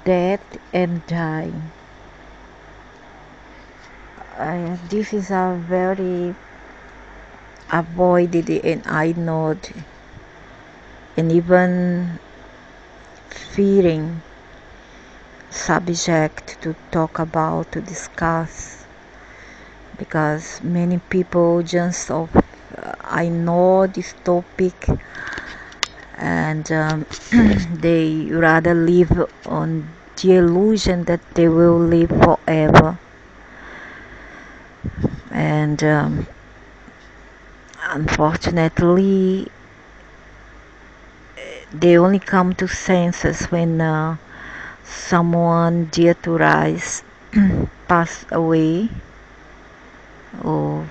death and dying. This is a very avoided and ignored and even fearing subject to talk about, to discuss, because many people just I know this topic, and they rather live on the illusion that they will live forever, and unfortunately they only come to senses when someone dear to us pass away, or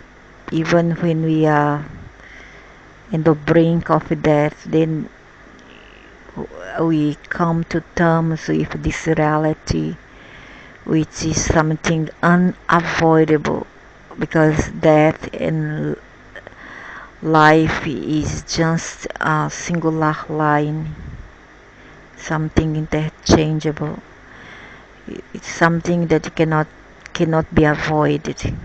even when we are in the brink of death, then we come to terms with this reality, which is something unavoidable, because death and life is just a singular line, something interchangeable. It's something that cannot be avoided.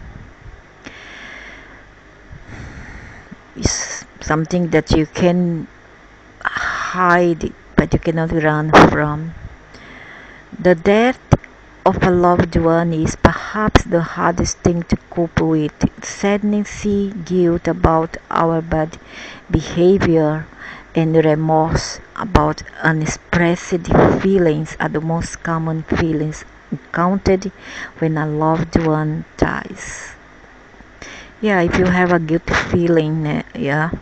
It's something that you can hide, but you cannot run from. The death of a loved one is perhaps the hardest thing to cope with. Sadness, guilt about our bad behavior, and remorse about unexpressed feelings are the most common feelings encountered when a loved one dies. Yeah, if you have a guilty feeling, yeah.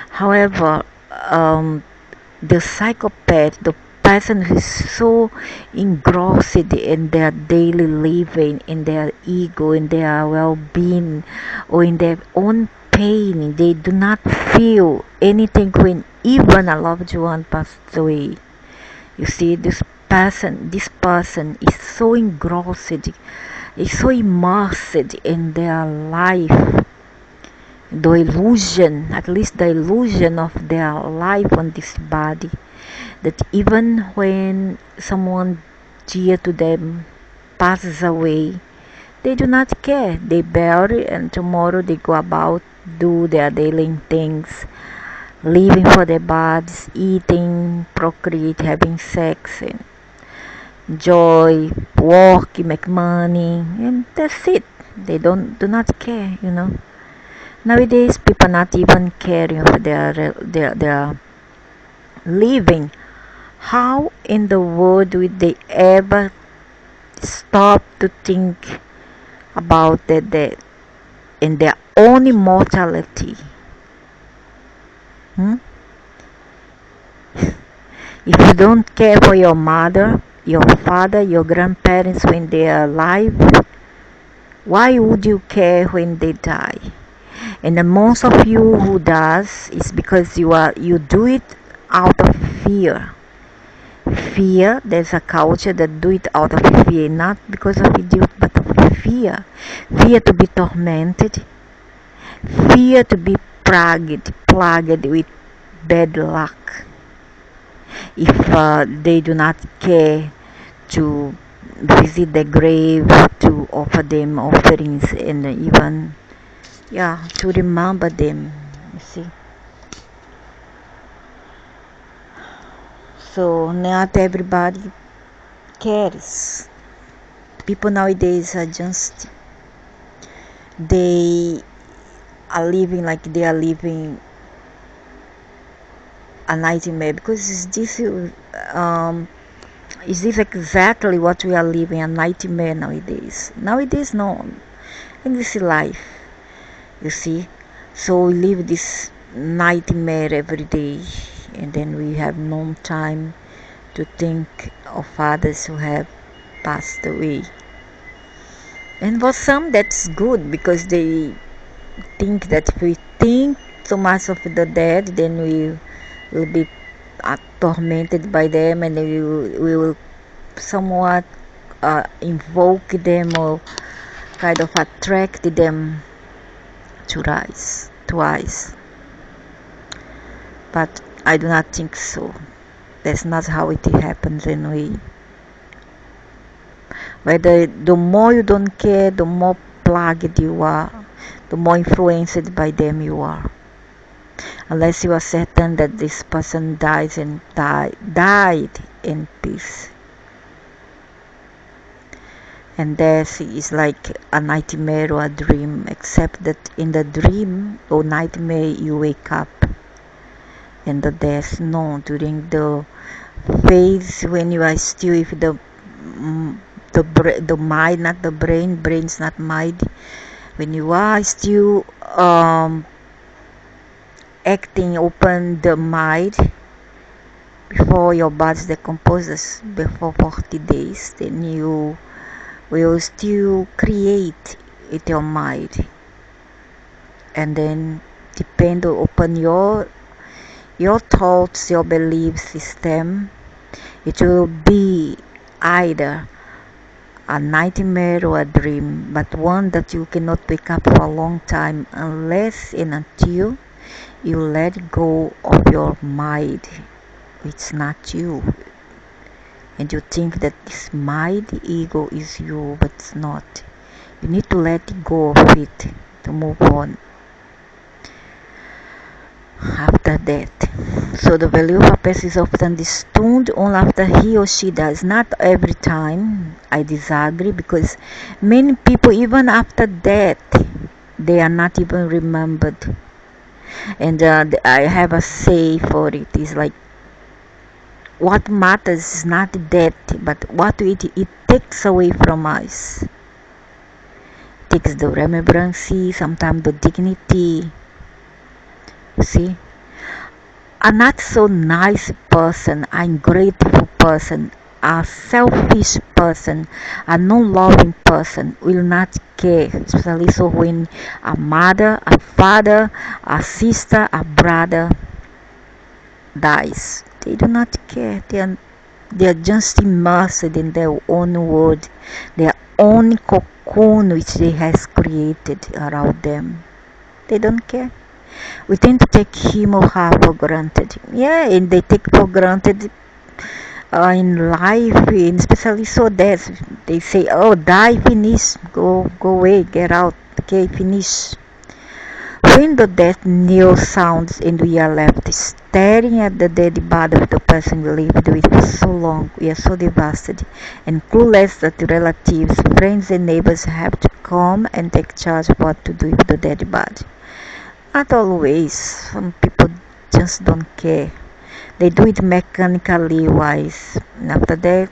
However, the psychopath, the person who is so engrossed in their daily living, in their ego, in their well-being, or in their own pain, they do not feel anything when even a loved one passed away. You see, this person is so engrossed, is so immersed in their life, the illusion, at least the illusion of their life on this body, that even when someone dear to them passes away, they do not care. They bury, and tomorrow they go about, do their daily things, living for their bodies, eating, procreate, having sex, and enjoy, work, make money, and that's it. They do not care. Nowadays, people not even caring for their living. How in the world would they ever stop to think about their death and their own immortality? Hmm? If you don't care for your mother, your father, your grandparents when they are alive, why would you care when they die? And the most of you who does is because you do it out of fear. Fear, there's a culture that do it out of fear, not because of idiot, but of fear. Fear to be tormented, fear to be plagued with bad luck. If they do not care to visit the grave, to offer them offerings, and even, yeah, to remember them, you see. So not everybody cares. People nowadays are just, they are living like they are living a nightmare, because is this exactly what we are living, a nightmare nowadays? No, in this life, you see. So we live this nightmare every day, and then we have no time to think of others who have passed away. And for some, that's good, because they think that if we think so much of the dead, then we will be tormented by them, and we will somewhat invoke them, or kind of attract them to rise twice. But I do not think so. That's not how it happens anyway. Whether the more you don't care, the more plugged you are, the more influenced by them you are. Unless you are certain that this person died in peace. And death is like a nightmare or a dream, except that in the dream or nightmare you wake up. And the death, no, during the phase when you are still with the mind, not the brain's not mind. When you are still acting open the mind before your body decomposes before 40 days, then you will still create with your mind, and then depend upon your thoughts, your belief system. It will be either a nightmare or a dream, but one that you cannot wake up for a long time unless and until you let go of your mind. It's not you, and you think that this mind ego is you, but it's not. You need to let go of it to move on after that. So the value of a person is often distuned only after he or she dies. Not every time. I disagree, because many people, even after death, they are not even remembered. And I have a say for it. It's like, what matters is not death, but what it takes away from us. It takes the remembrance, sometimes the dignity. See, a not so nice person, ungrateful person, a selfish person, a non-loving person will not care, especially so when a mother, a father, a sister, a brother dies. They do not care. They are just immersed in their own world, their own cocoon which they has created around them. They don't care. We tend to take him or her for granted. Yeah, and they take for granted in life, in especially so death. They say, "Oh, die, finish, go away, get out, okay, finish." When the death knell sounds and we are left staring at the dead body of the person we lived with for so long, we are so devastated and clueless that relatives, friends, and neighbors have to come and take charge of what to do with the dead body. Not always. Some people just don't care. They do it mechanically wise. And after that,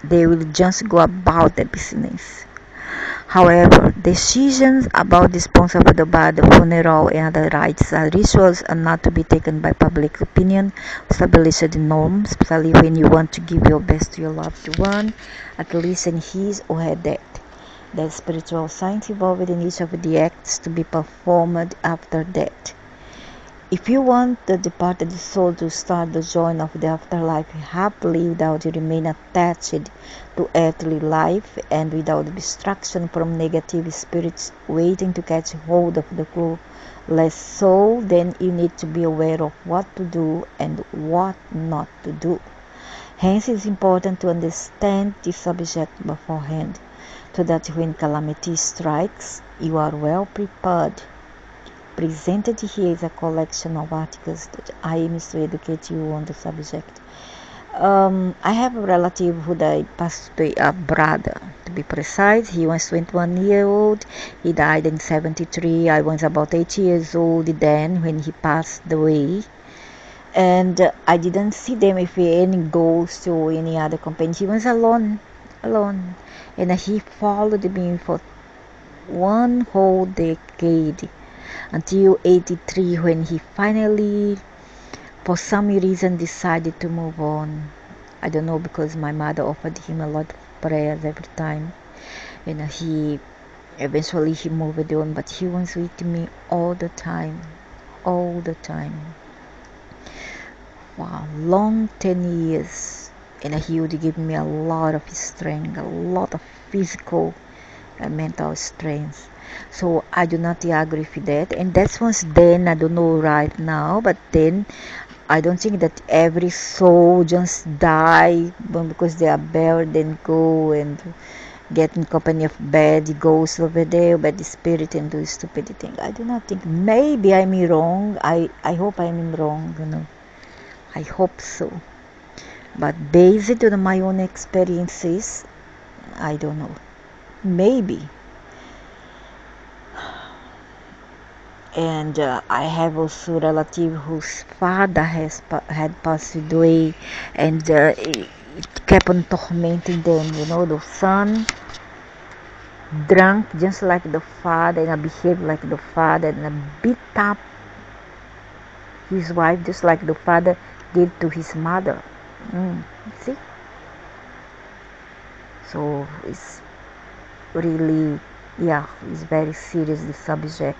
they will just go about their business. However, decisions about disposal of the body, funeral, and other rites and rituals are not to be taken by public opinion, established norms, especially when you want to give your best to your loved one, at least in his or her death. There's spiritual science involved in each of the acts to be performed after death. If you want the departed soul to start the journey of the afterlife happily without remaining attached to earthly life and without distraction from negative spirits waiting to catch hold of the clueless soul, then you need to be aware of what to do and what not to do. Hence, it is important to understand the subject beforehand, so that when calamity strikes, you are well prepared. Presented here is a collection of articles that I aim to educate you on the subject. I have a relative who died, passed away, a brother to be precise. He was 21 years old. He died in 73. I was about 8 years old then when he passed away. And I didn't see them with any ghost or any other companion. He was alone. And he followed me for one whole decade until 83, when he finally, for some reason, decided to move on. I don't know, because my mother offered him a lot of prayers every time, and he eventually moved on, but he was with me all the time. Wow, long 10 years, and he would give me a lot of strength, a lot of physical and mental strength. So I do not agree with that, and that was then. I don't know right now, but then I don't think that every soul just die because they are buried and go and get in company of bad ghosts over there, bad spirit, and do stupid thing. I do not think. Maybe I'm wrong. I hope I'm wrong. I hope so. But based on my own experiences, I don't know. Maybe. And I have also a relative whose father had passed away, and it kept on tormenting them. The son drank just like the father and behaved like the father and beat up his wife just like the father did to his mother. See? So it's really, yeah, it's very serious, the subject.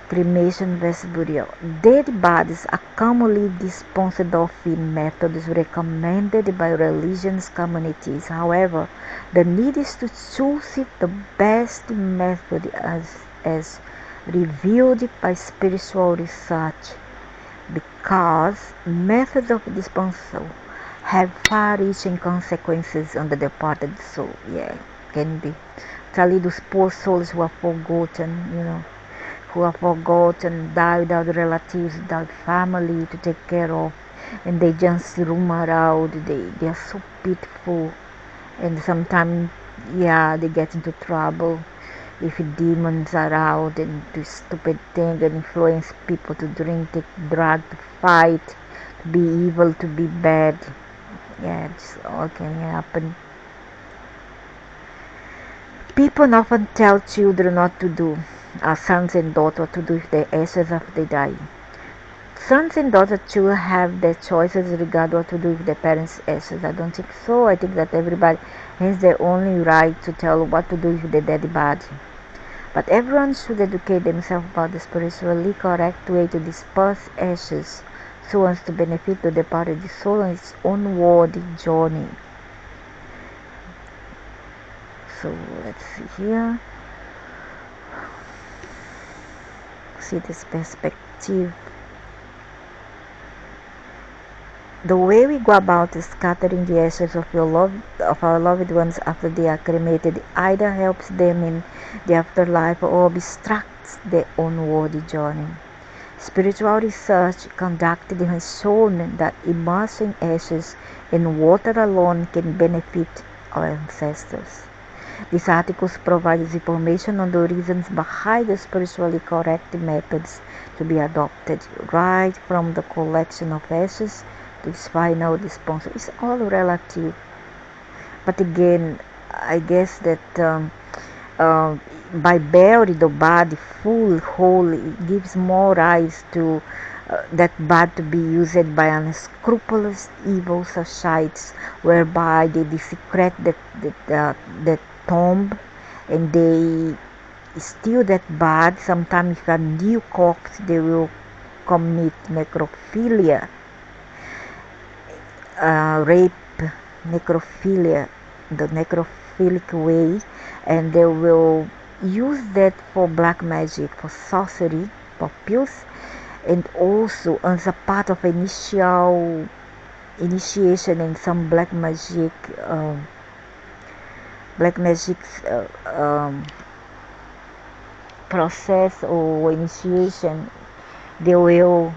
Cremation vs burial. Dead bodies are commonly disposed of in methods recommended by religious communities. However, the need is to choose the best method as revealed by spiritual research, because methods of disposal have far-reaching consequences on the departed soul. Yeah, can be. Tell those poor souls who are forgotten, who are forgotten, die without relatives, without family to take care of, and they just roam around. They are so pitiful, and sometimes, yeah, they get into trouble if demons are out and do stupid things and influence people to drink, take drug, to fight, to be evil, to be bad. Yeah, it's all can happen. People often tell children what to do, our sons and daughters, to do with their ashes after they die. Sons and daughters should have their choices regarding what to do with their parents' ashes. I don't think so. I think that everybody has their only right to tell what to do with their dead body. But everyone should educate themselves about the spiritually correct way to disperse ashes so as to benefit the departed soul on its onward journey. So let's see here. See this perspective. The way we go about scattering the ashes of our loved ones after they are cremated either helps them in the afterlife or obstructs their onward journey. Spiritual research conducted has shown that immersing ashes in water alone can benefit our ancestors. This article provides information on the reasons behind the spiritually correct methods to be adopted, right from the collection of ashes to its final disposal. It's all relative. But again, I guess that by burying the body full, whole, it gives more rise to that body to be used by unscrupulous evil societies, whereby they desecrate that tomb and they steal that body. Sometimes if a new corpse, they will commit necrophilia, rape, necrophilia, the necrophilic way, and they will use that for black magic, for sorcery, for pills, and also as a part of initiation in some black magic process or initiation. They will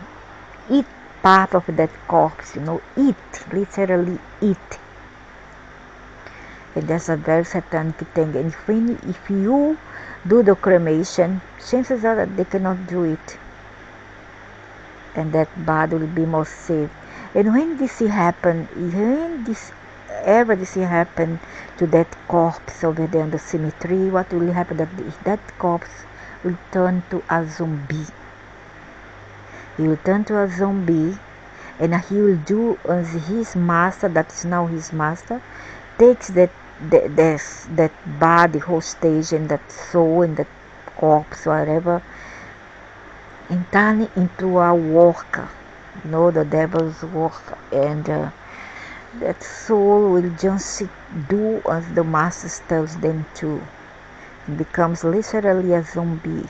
eat part of that corpse, eat, literally eat. And that's a very satanic thing. And if you do the cremation, chances are that they cannot do it, and that body will be more safe. And when this happen, to that corpse over there in the cemetery, what will happen? That corpse will turn to a zombie. He will turn to a zombie, and he will do as his master, that is now his master, takes that body hostage and that soul and that corpse, whatever, and turn it into a worker, the devil's worker, and that soul will just do as the master tells them to. It becomes literally a zombie,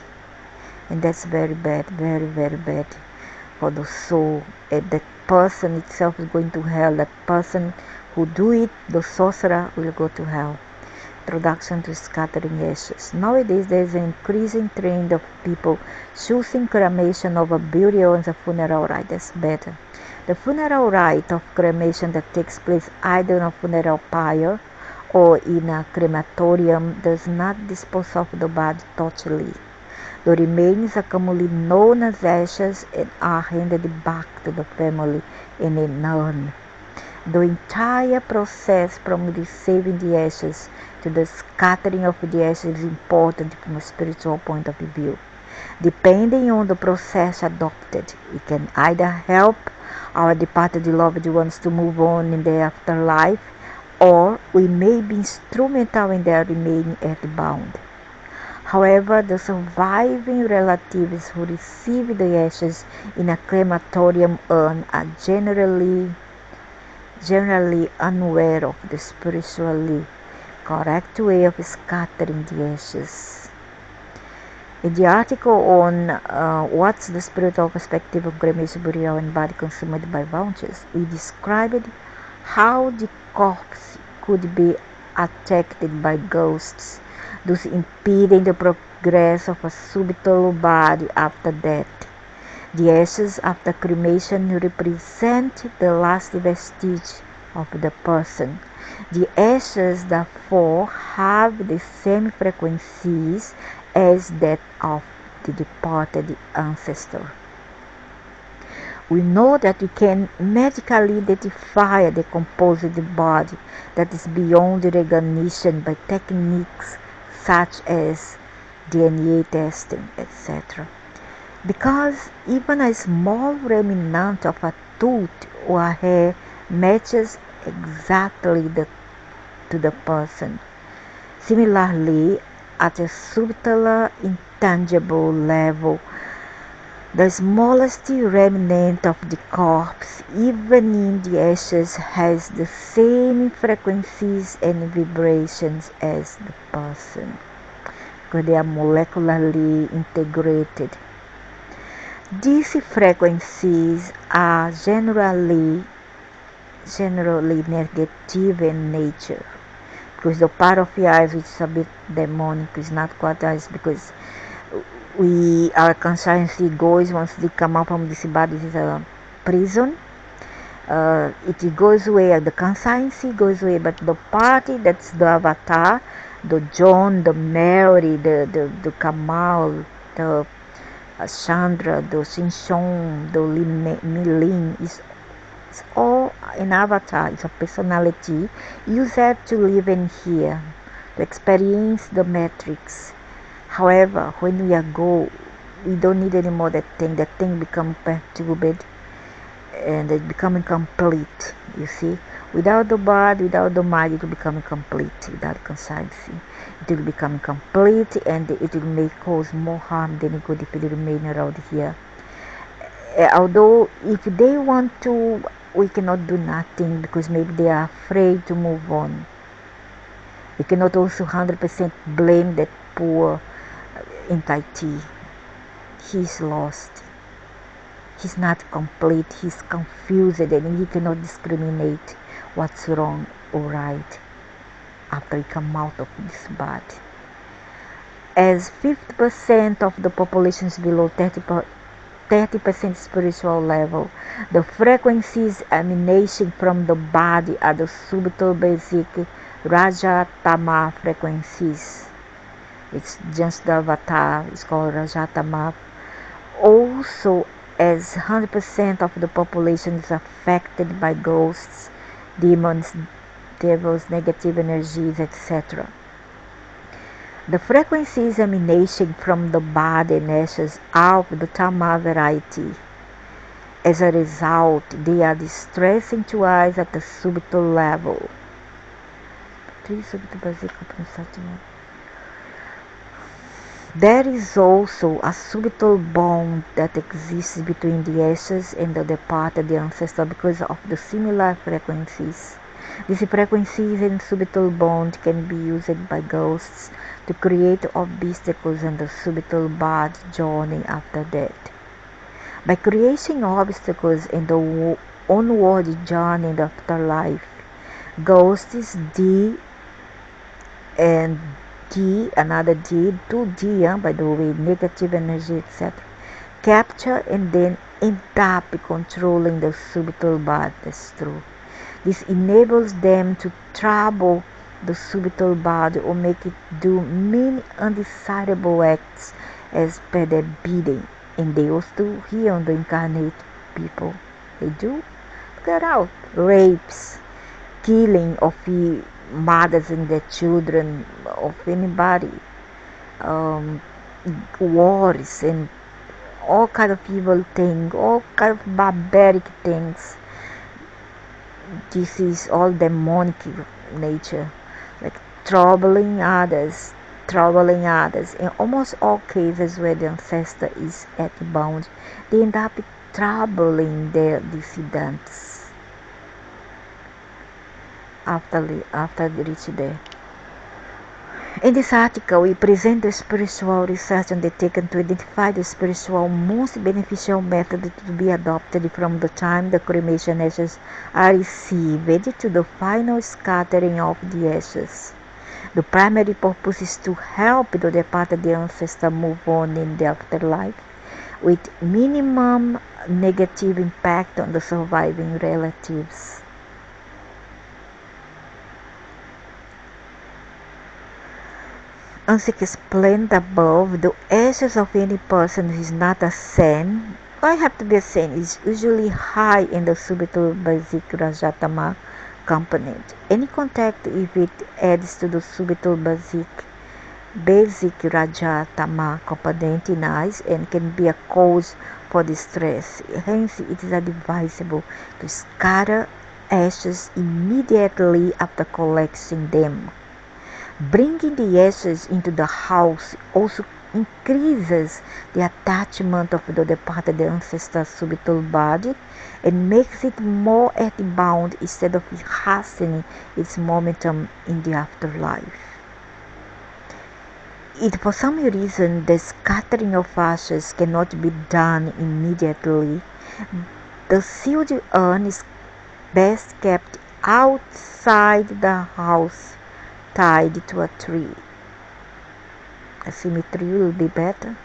and that's very bad, very, very bad. for the soul. If that person itself is going to hell, that person who do it, the sorcerer, will go to hell. Introduction to scattering ashes. Nowadays, there is an increasing trend of people choosing cremation over burial and the funeral rite. That's better. The funeral rite of cremation that takes place either in a funeral pyre or in a crematorium does not dispose of the body totally. The remains are commonly known as ashes and are handed back to the family in a urn. The entire process from receiving the ashes to the scattering of the ashes is important from a spiritual point of view. Depending on the process adopted, it can either help our departed loved ones to move on in their afterlife, or we may be instrumental in their remaining earthbound. However, the surviving relatives who receive the ashes in a crematorium urn are generally unaware of the spiritually correct way of scattering the ashes. In the article on what's the spiritual perspective of cremation, burial, and body consumed by vultures, we described how the corpse could be attacked by ghosts, thus impeding the progress of a subtle body after death. The ashes after cremation represent the last vestige of the person. The ashes, therefore, have the same frequencies as that of the departed ancestor. We know that we can medically identify a decomposed body that is beyond recognition by techniques such as DNA testing, etc. Because even a small remnant of a tooth or hair matches exactly to the person. Similarly, at a subtler, intangible level, the smallest remnant of the corpse, even in the ashes, has the same frequencies and vibrations as the person, because they are molecularly integrated. These frequencies are generally negative in nature, because the part of the eyes which is a bit demonic is not quite eyes, because our conscience goes once they come out from this body. This is a prison. It goes away, the conscience goes away, but the party, that's the avatar, the John, the Mary, the Kamal, the Chandra, the Shinshon, the Milin, is all an avatar. It's a personality used to live in here, to experience the matrix. However, when we go, we don't need any more that thing. That thing becomes perturbed and it becomes incomplete. You see, without the body, without the mind, it will become incomplete. Without conscience, it will become incomplete, and it will may cause more harm than good if it remain around here. Although if they want to, we cannot do nothing, because maybe they are afraid to move on. We cannot also 100% blame that poor entity. He's lost. He's not complete. He's confused, and he cannot discriminate what's wrong or right after he come out of this body. As 50% of the population is below 30% spiritual level, the frequencies emanating from the body are the subtle basic Rajatama frequencies. It's just the avatar, it's called Rajatama. Also, as 100% of the population is affected by ghosts, demons, devils, negative energies, etc. The frequencies emanating from the body and ashes are of the Tama variety. As a result, they are distressing to us at the subtle level. There is also a subtle bond that exists between the ashes and the departed ancestor because of the similar frequencies. These frequencies and subtle bond can be used by ghosts to create obstacles in the subtle body journey after death. By creating obstacles in the onward journey in the afterlife, ghosts D and D, another D, 2D, by the way, negative energy, etc., capture and then end up controlling the subtle body. That's true. This enables them to trouble the subtle body or make it do many undesirable acts as per their bidding. And they also here on the incarnate people. They do get out. Rapes, killing of mothers and their children, of anybody, um, wars and all kind of evil things, all kind of barbaric things. This is all demonic nature, like troubling others. In almost all cases where the ancestor is at bound, they end up troubling their descendants after they reach there. In this article, we present the spiritual research undertaken to identify the spiritual most beneficial method to be adopted from the time the cremation ashes are received to the final scattering of the ashes. The primary purpose is to help the departed ancestor move on in the afterlife with minimum negative impact on the surviving relatives. As explained above, the ashes of any person who is not a saint, or have to be a saint, is usually high in the subtle basic Rajatama component. Any contact with it adds to the subtle basic Rajatama component in us and can be a cause for distress. Hence, it is advisable to scatter ashes immediately after collecting them. Bringing the ashes into the house also increases the attachment of the departed ancestor's subtle body and makes it more earthbound instead of hastening its momentum in the afterlife. If for some reason the scattering of ashes cannot be done immediately, the sealed urn is best kept outside the house, tied to a tree. A cemetery will be better.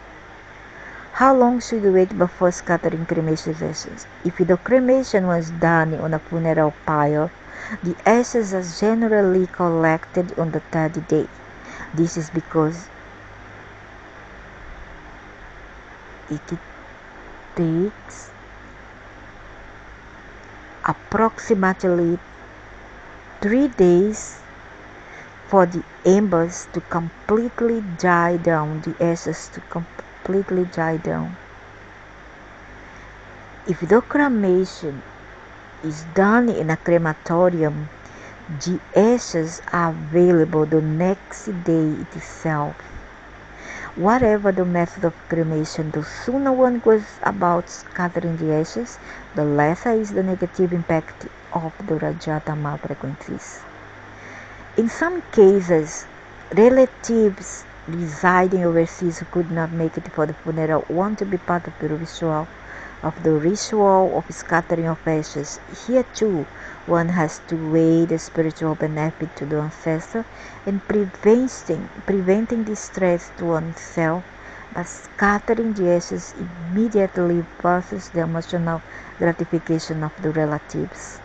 How long should you wait before scattering cremation ashes? If the cremation was done on a funeral pyre, the ashes are generally collected on the third day. This is because it takes approximately 3 days for the embers to completely die down, the ashes to completely die down. If the cremation is done in a crematorium, the ashes are available the next day itself. Whatever the method of cremation, the sooner one goes about scattering the ashes, the lesser is the negative impact of the Rajatama frequencies. In some cases, relatives residing overseas who could not make it for the funeral want to be part of the ritual of scattering of ashes. Here too, one has to weigh the spiritual benefit to the ancestor and preventing distress to oneself by scattering the ashes immediately versus the emotional gratification of the relatives.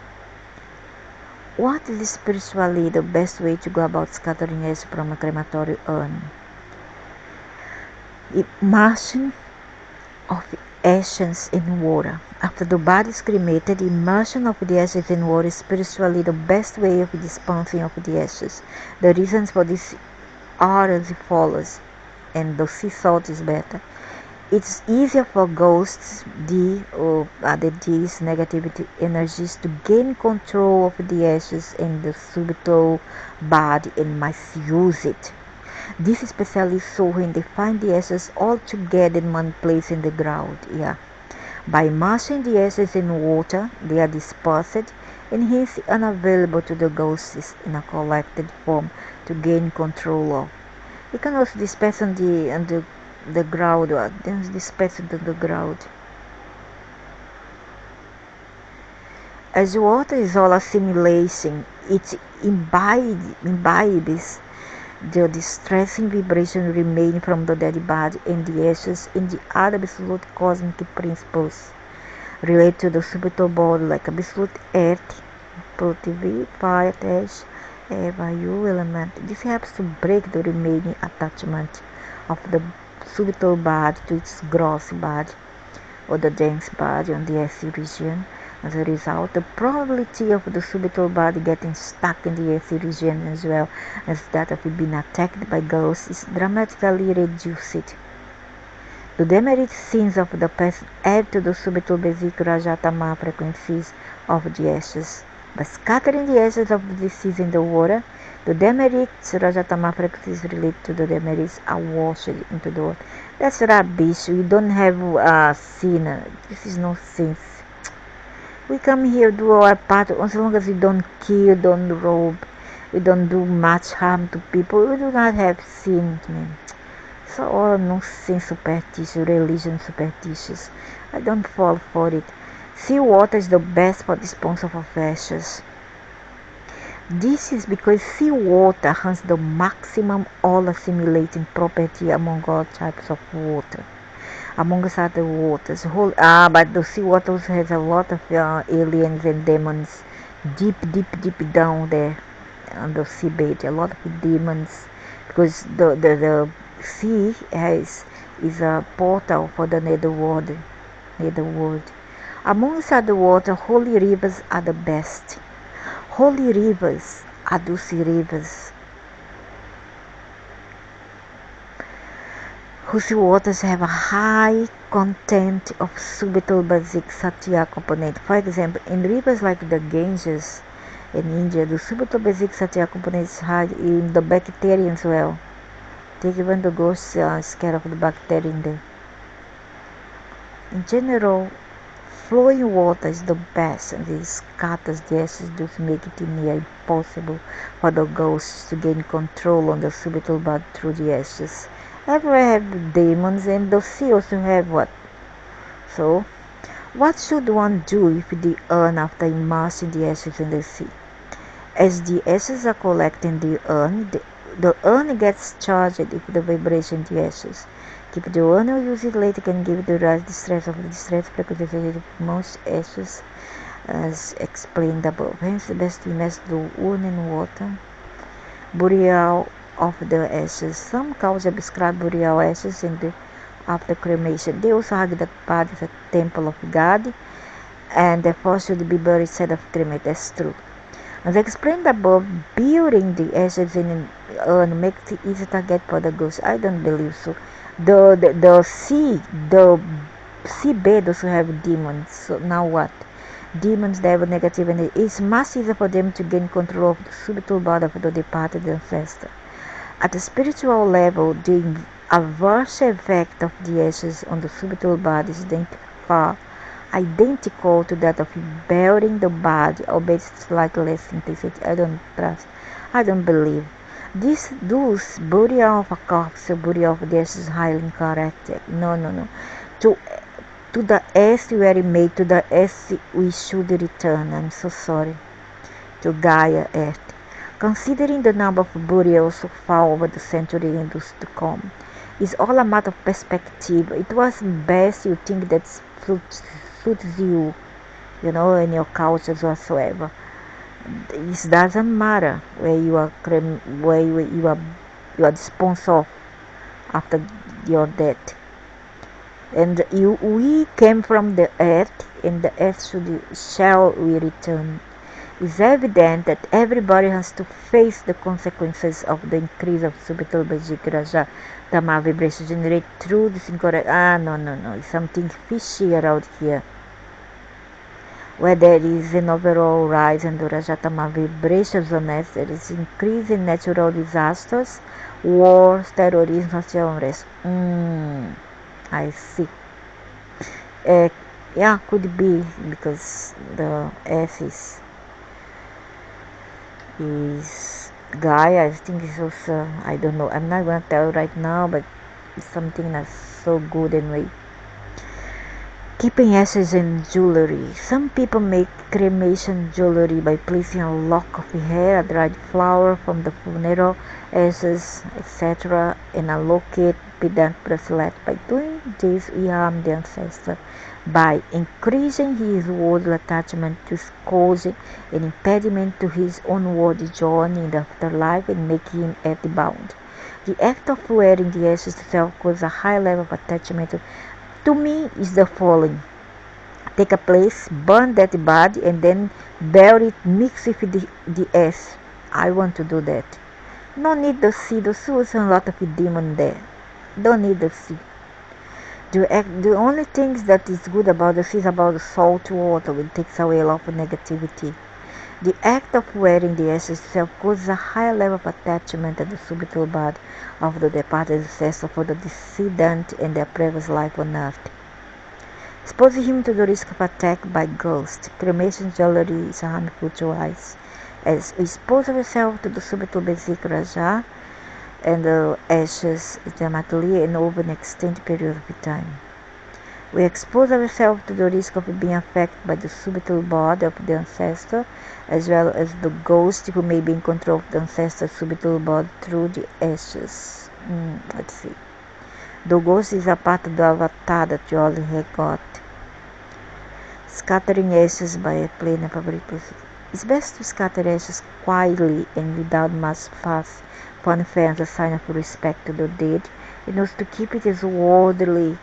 What is spiritually the best way to go about scattering ashes from a crematory urn? Immersion of ashes in water. After the body is cremated, immersion of the ashes in water is spiritually the best way of disposing of the ashes. The reasons for this are as follows, and the sea salt is better. It's easier for ghosts, D or other D's negativity energies to gain control of the ashes in the subtle body and misuse it. This is especially so when they find the ashes all together in one place in the ground. By immersing the ashes in water, they are dispersed and hence unavailable to the ghosts in a collected form to gain control of. You can also disperse on the ground, then disperse into the ground. As water is all assimilation, it imbibes the distressing vibration remaining from the dead body and the ashes and the other absolute cosmic principles relate to the subtle body like absolute earth, Prithvi, fire, ash, air, Vayu element. This helps to break the remaining attachment of the subtle body to its gross body or the dense body on the earth region. As a result, the probability of the subtle body getting stuck in the earth region as well as that of it being attacked by ghosts is dramatically reduced. The demerit sins of the past add to the subtle basic Rajatama frequencies of the ashes. By scattering the ashes of the deceased in the water, the demerits Rajatama frequencies related to the demerits are washed into the water. That's rubbish. We don't have sin. This is no sense. We come here, do our part, as long as we don't kill, don't rob, we don't do much harm to people, we do not have sin, man. So all nonsense superstition, religion superstitious. I don't fall for it. Seawater is the best for disposal of ashes. This is because seawater has the maximum all assimilating property among all types of water. Amongst other waters, but the seawater also has a lot of aliens and demons deep down there on the seabed. A lot of demons because the sea is a portal for the netherworld. Amongst other water, holy rivers are the best. Holy rivers are those rivers whose waters have a high content of subtle basic satya component. For example, in rivers like the Ganges in India, the subtle basic satya component is high in the bacteria as well. Take even the ghosts are scared of the bacteria in there. In general, flowing water is the best, and it scatters the ashes to make it near impossible for the ghosts to gain control on the subtle body through the ashes. Everywhere have demons, and the sea also have what? So, what should one do if the urn after immersing the ashes in the sea? As the ashes are collected in the urn gets charged with the vibration of the ashes. Keep the urn or use it later can give the rise distress of the distress frequency of most ashes as explained above. Hence, the best to immerse the urn in water. Burial of the ashes. Some cultures prescribe burial ashes after cremation. They also argue that body is a temple of God and therefore should be buried instead of cremated. That's true. As explained above, burying the ashes in an urn makes it easy to get for the ghost. I don't believe so. The seabed also have demons. So now what? Demons that have negative energy. It's much easier for them to gain control of the subtle body of the departed ancestor. At a spiritual level, the adverse effect of the ashes on the subtle body is far identical to that of burying the body, albeit slightly less intensity. I don't trust. I don't believe. Those burial of a corpse, burial of the ashes, highly incorrect. No. To the earth we were made, to the earth we should return. I'm so sorry. To Gaia Earth. Considering the number of burials so far over the century and those to come, it's all a matter of perspective. It was best you think that suits you, in your cultures whatsoever. It doesn't matter where you are disposed of after your death. And we came from the earth, and the earth shall we return. It's evident that everybody has to face the consequences of the increase of subtle basic raja dhamma vibration generated through this incorrect. No. It's something fishy around here. Where there is an overall rise in the Rajatama vibrations on earth, there is increase in natural disasters, wars, terrorism, social unrest. I see. Yeah, could be because the earth is Gaia. I think it's also, I don't know. I'm not gonna tell right now, but it's something that's so good anyway. Keeping ashes in jewelry. Some people make cremation jewelry by placing a lock of hair, a dried flower from the funeral ashes, etc., in a locket pendant bracelet. By doing this, we harm the ancestor by increasing his worldly attachment to his causing an impediment to his onward journey in the afterlife and making him earth-bound. The act of wearing the ashes itself causes a high level of attachment to me is the following: take a place, burn that body, and then bury it, mix it with the ash. I want to do that. No need to see the souls and a lot of demon there. Don't need to see. The only thing that is good about the sea is about the salt water, which takes away a lot of negativity. The act of wearing the ashes itself causes a high level of attachment to the subtle body of the departed ancestor for the decedent in their previous life on earth, exposing him to the risk of attack by ghosts. Cremation jewelry is harmful to us, as we expose ourselves to the subtle basic raja and the ashes ultimately and over an extended period of time. We expose ourselves to the risk of being affected by the subtle body of the ancestor, as well as the ghost who may be in control of the ancestor's subtle body through the ashes. Let's see. The ghost is a part of the avatar that you already have got. Scattering ashes by a plane of favorite place. It's best to scatter ashes quietly and without much fuss, fanfare as a sign of respect to the dead, and also to keep it as worldly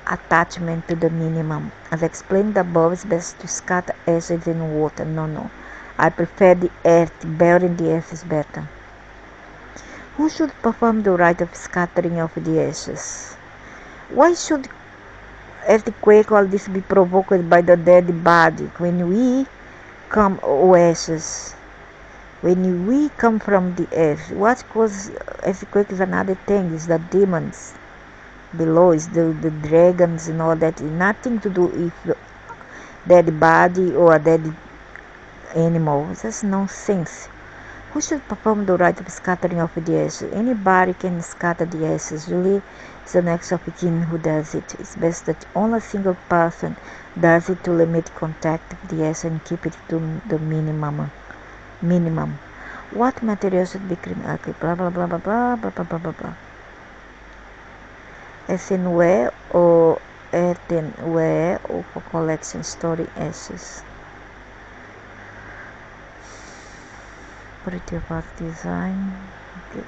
attachment to the minimum. As explained above, it's best to scatter ashes in water. No. I prefer the earth. Burying the earth is better. Who should perform the rite of scattering of the ashes? Why should earthquake all this be provoked by the dead body when we come ashes? When we come from the earth, what causes earthquake is another thing, is the demons below, is the dragons and all that. Nothing to do with dead body or a dead animal. That's nonsense. Who should perform the rite of scattering of the ashes? Anybody can scatter the ashes. Usually it's the next of kin who does it. It's best that only a single person does it to limit contact with the ashes and keep it to the minimum. What material should be cremated? Blah blah blah blah blah blah blah blah blah. Earthenware or earthenware or for collection storing ashes. Pretty about design. Okay.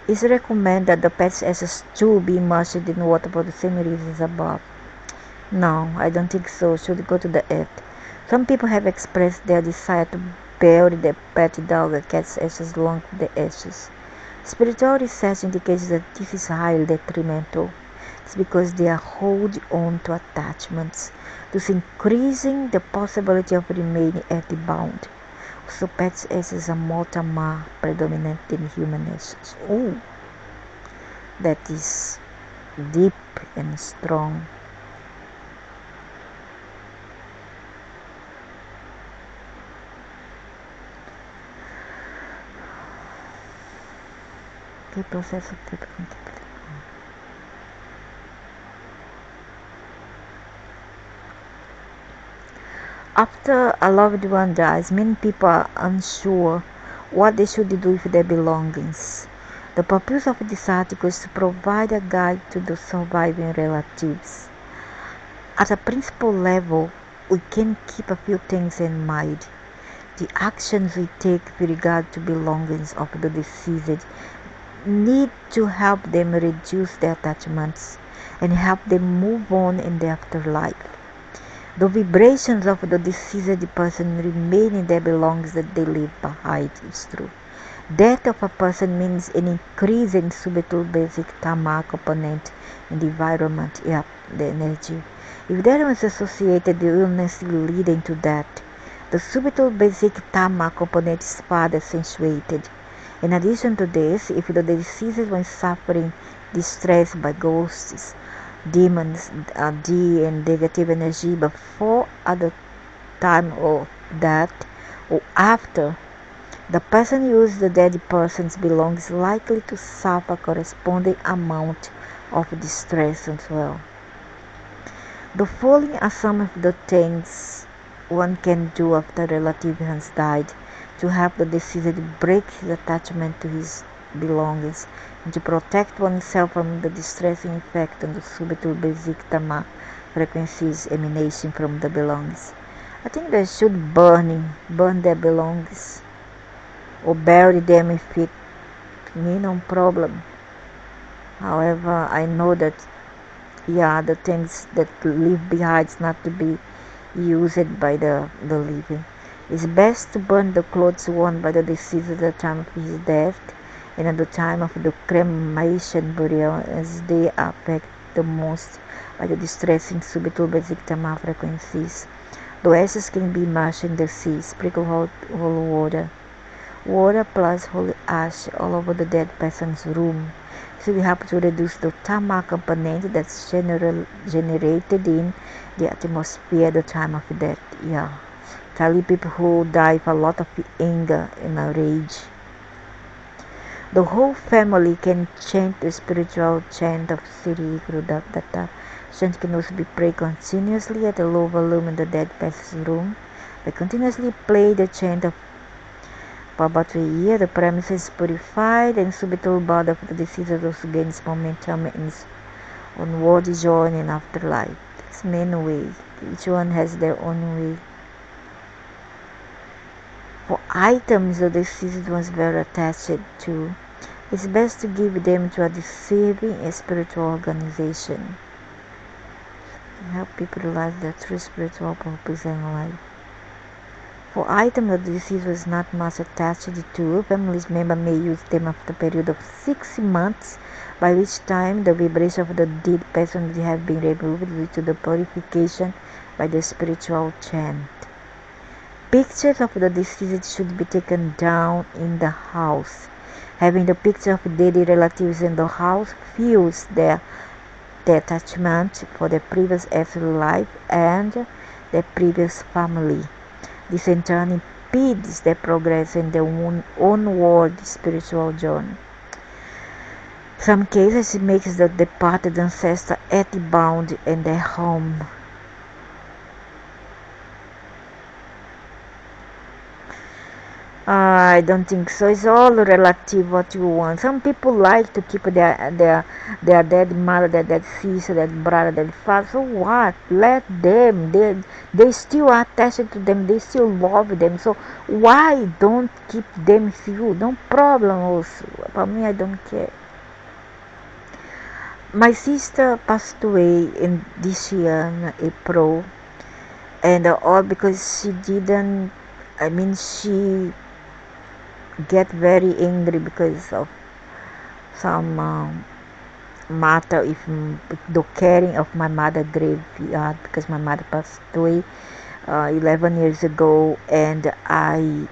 It's recommended that the pet's ashes too be immersed in water for the same reasons above. No, I don't think so. Should go to the earth. Some people have expressed their desire to bury their pet dog or cat's ashes along with the ashes. Spiritual research indicates that this is highly detrimental. It's because they are holding on to attachments, thus increasing the possibility of remaining earth-bound. So pets' ashes are more predominant than human ashes. Oh, that is deep and strong. Okay, process of After a loved one dies, many people are unsure what they should do with their belongings. The purpose of this article is to provide a guide to the surviving relatives. At a principal level, we can keep a few things in mind. The actions we take with regard to belongings of the deceased need to help them reduce their attachments and help them move on in the afterlife. The vibrations of the deceased person remain in their belongings that they leave behind. It's true. Death of a person means an increase in subtle basic Tama component in the environment, the energy. If there was associated illness leading to that, the subtle basic Tama component is further accentuated. In addition to this, if the deceased was suffering distress by ghosts, demons, and negative energy before, at the time of that, or after, The person who uses the dead person's belongings is likely to suffer corresponding amount of distress as well. The following are some of the things one can do after a relative has died to help the deceased break his attachment to his belongings and to protect oneself from the distressing effect on the subtle basic Dhamma frequencies emanating from the belongings. I think they should burn their belongings or bury them if it means no problem. However, I know that the things that leave behind is not to be used by the living. It's best to burn the clothes worn by the deceased at the time of his death and at the time of the cremation burial, as they affect the most by the distressing subtle basic Dhamma frequencies. The ashes can be immersed in the sea, sprinkle hot water plus holy ash all over the dead person's room. This will help to reduce the Dhamma component that's generated in the atmosphere at the time of death. Tell people who die with a lot of anger and rage. The whole family can chant the spiritual chant of Sri Guru Datta. Chant can also be prayed continuously at a low volume in the dead person's room. They continuously play the chant for about a year. The premises is purified and subtle body of the deceased also gains momentum and onward joy in afterlife. There's many ways. Each one has their own way. For items the deceased was very attached to, it's best to give them to a deceiving spiritual organization. Help people realize their true spiritual purpose in life. For items that the deceased was not much attached to, family member may use them after a period of 6 months, by which time the vibration of the dead person will have been removed due to the purification by the spiritual chant. Pictures of the deceased should be taken down in the house. Having the picture of dead relatives in the house fuels their attachment for their previous earthly life and their previous family. This in turn impedes their progress in their onward spiritual journey. In some cases, it makes the departed ancestor bound in their home. I don't think so. It's all relative what you want. Some people like to keep their dead mother, their dead sister, their brother, their father. So what? Let them. They still are attached to them. They still love them. So why don't keep them with you? No problem also. For me, I don't care. My sister passed away in this year in April, and all because she didn't. I mean, she get very angry because of some matter if the caring of my mother graveyard, because my mother passed away 11 years ago, and I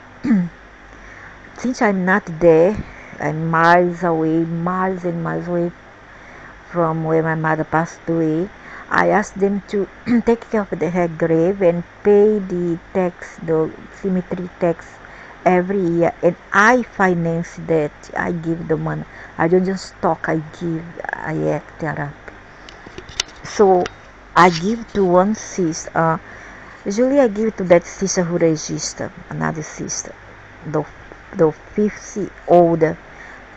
since I'm not there, I'm miles and miles away from where my mother passed away. I asked them to take care of her grave and pay the cemetery tax every year, and I finance that. I give the money. I don't just talk, I give. I act therapy. So I give to one sister. Usually I give to that sister who registered, another sister, the fifth older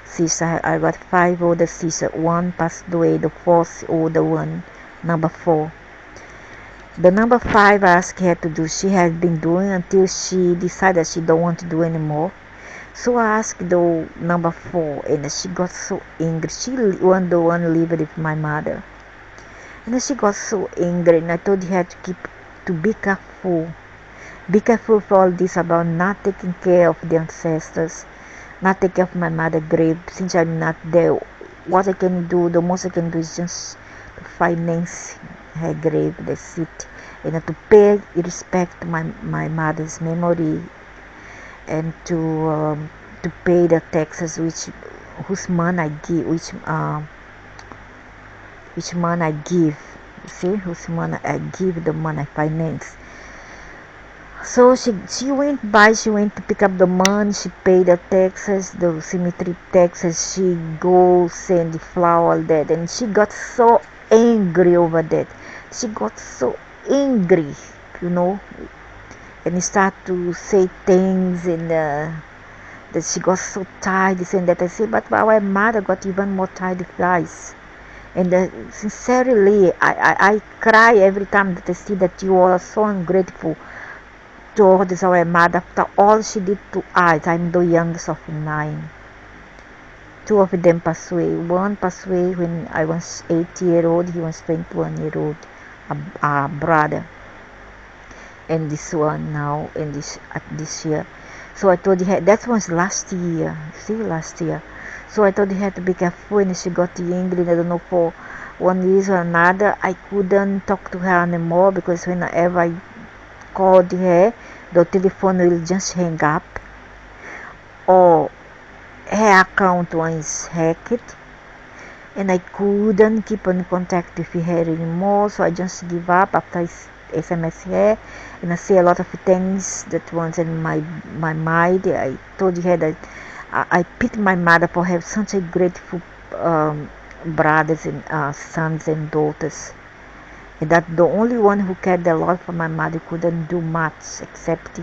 sister. I got 5 older sisters. One passed away, the 4th older one, number 4. The number 5 I asked her to do, she has been doing until she decided she don't want to do anymore. So I asked the number 4, and she got so angry. She was the one living with my mother, and she got so angry, and I told her to be careful. Be careful for all this about not taking care of the ancestors, not taking care of my mother's grave. Since I'm not there, what I can do, the most I can do is just to finance her grave, that's it, and to pay respect to my mother's memory, and to pay the taxes whose money I give, which money I give. You see, whose money I give, the money I finance. So she went by. She went to pick up the money. She paid the taxes, the cemetery taxes. She go send the flower, all that, and she got so angry over that. She got so angry, you know, and he started to say things and that she got so tired. This and that. I said, but our mother got even more tired, guys. And sincerely, I cry every time that I see that you all are so ungrateful towards our mother after all she did to us. I'm the youngest of 9. 2 of them passed away. One passed away when I was 8-year-old. He was 21-year-old, a brother. And this one now, in this year. So I told her, that was last year. See, last year. So I told her to be careful, and she got angry. I don't know, for one reason or another, I couldn't talk to her anymore, because whenever I called her, the telephone will just hang up, or her account was hacked, and I couldn't keep on contact with her anymore. So I just give up after I SMS her, and I say a lot of things that was in my mind. I told her that I pity my mother for having such a grateful brothers and sons and daughters, and that the only one who cared a lot for my mother couldn't do much except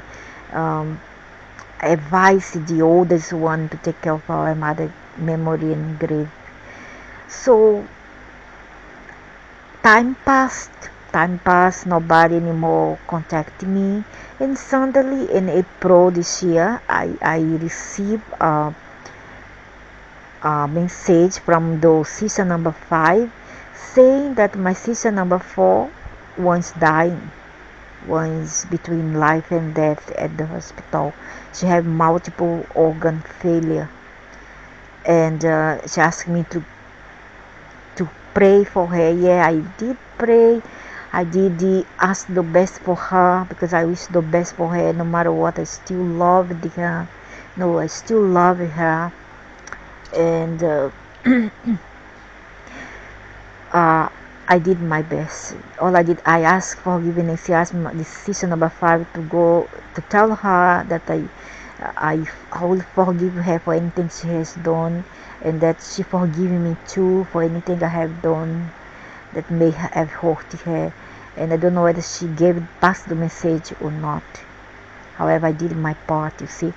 advise the oldest one to take care of our mother memory and grave. So time passed, nobody anymore contacted me, and suddenly in April this year I received a message from the sister number 5 saying that my sister number 4 was dying, was between life and death at the hospital. She had multiple organ failure, and she asked me to pray for her. Yeah, I did pray. I did ask the best for her, because I wish the best for her no matter what. I still loved her. No, I still love her. And I did my best. All I did, I asked forgiveness. She asked this sister number 5 to go to tell her that I will forgive her for anything she has done, and that she forgive me too for anything I have done that may have hurt her. And I don't know whether she passed the message or not. However, I did my part, you see.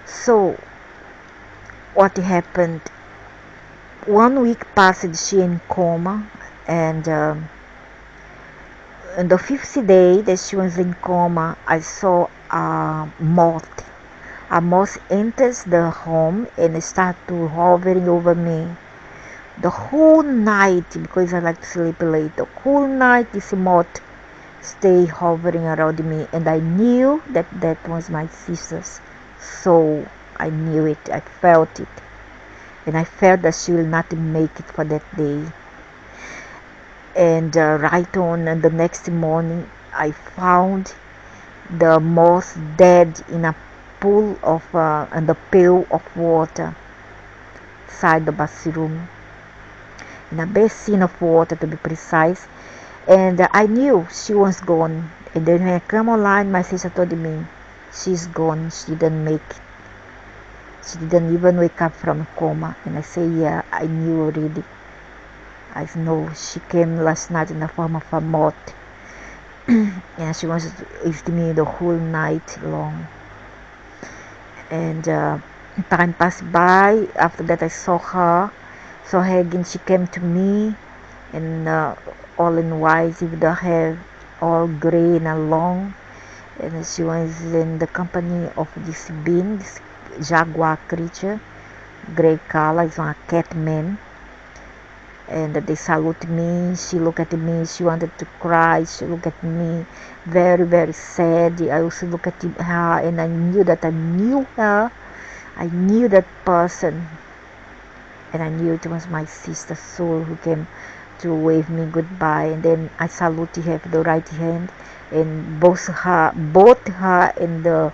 So what happened? 1 week passed, she in coma, and on the 5th day that she was in coma, I saw a moth. A moth enters the home and start to hovering over me. The whole night, because I like to sleep late, the whole night this moth stay hovering around me, and I knew that that was my sister's soul. I knew it. I felt it. And I felt that she will not make it for that day. And right on, and the next morning, I found the moth dead in a pool of and a pail of water inside the bathroom, in a basin of water to be precise. And I knew she was gone. And then when I came online, my sister told me she's gone. She didn't make it. She didn't even wake up from coma. And I say, yeah, I knew already. I know she came last night in the form of a moth. And she was with me the whole night long. And time passed by. After that, I saw her again. She came to me, and all in white, with the hair all gray and long. And she was in the company of this being, this jaguar creature, gray color. It's a cat man. And they salute me. She looked at me. She wanted to cry. She looked at me very, very sad. I also looked at her, and I knew that I knew her. I knew that person, and I knew it was my sister's soul who came to wave me goodbye. And then I saluted her with the right hand, and both her and the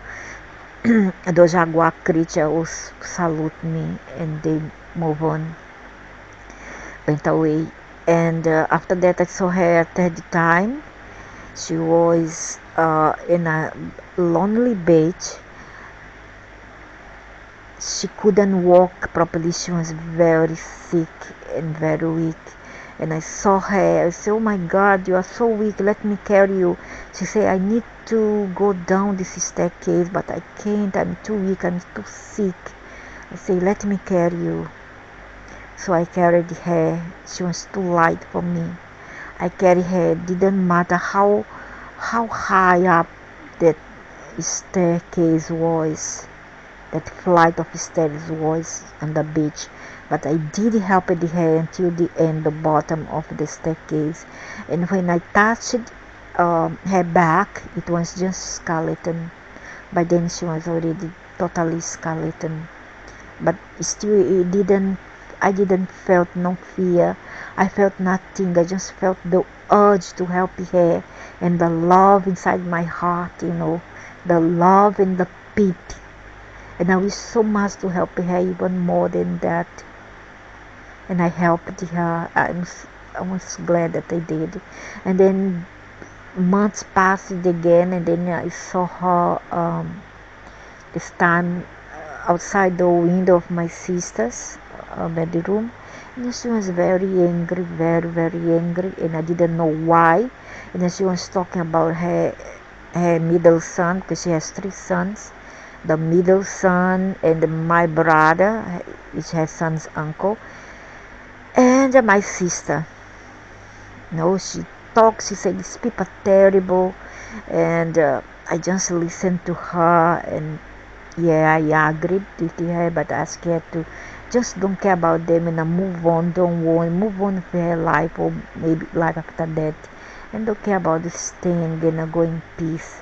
the jaguar creature also salute me, and they move on, went away. And after that, I saw her a third time, She was in a lonely beach. She couldn't walk properly. She was very sick and very weak. And I saw her. I said, "Oh my God, you are so weak. Let me carry you." She said, "I need to go down this staircase, but I can't. I'm too weak. I'm too sick." I said, "Let me carry you." So I carried her. She was too light for me. I carried her. It didn't matter how high up that staircase was, that flight of stairs was on the beach, but I did help her until the end, the bottom of the staircase. And when I touched her back, it was just skeleton. By then she was already totally skeleton. But still, I didn't felt no fear. I felt nothing. I just felt the urge to help her, and the love inside my heart, the love and the pity. And I wish so much to help her even more than that. And I helped her. I was glad that I did. And then months passed again, and then I saw her this time outside the window of my sister's bedroom. And she was very angry, very, very angry, and I didn't know why. And then she was talking about her middle son, because she has 3 sons. The middle son and my brother, which her son's uncle, and my sister. She talks. She said these people are terrible, and I just listened to her, and yeah, I agreed with her, but I asked her to just don't care about them and move on. Don't worry, move on with her life, or maybe life after that, and don't care about this thing, and go in peace.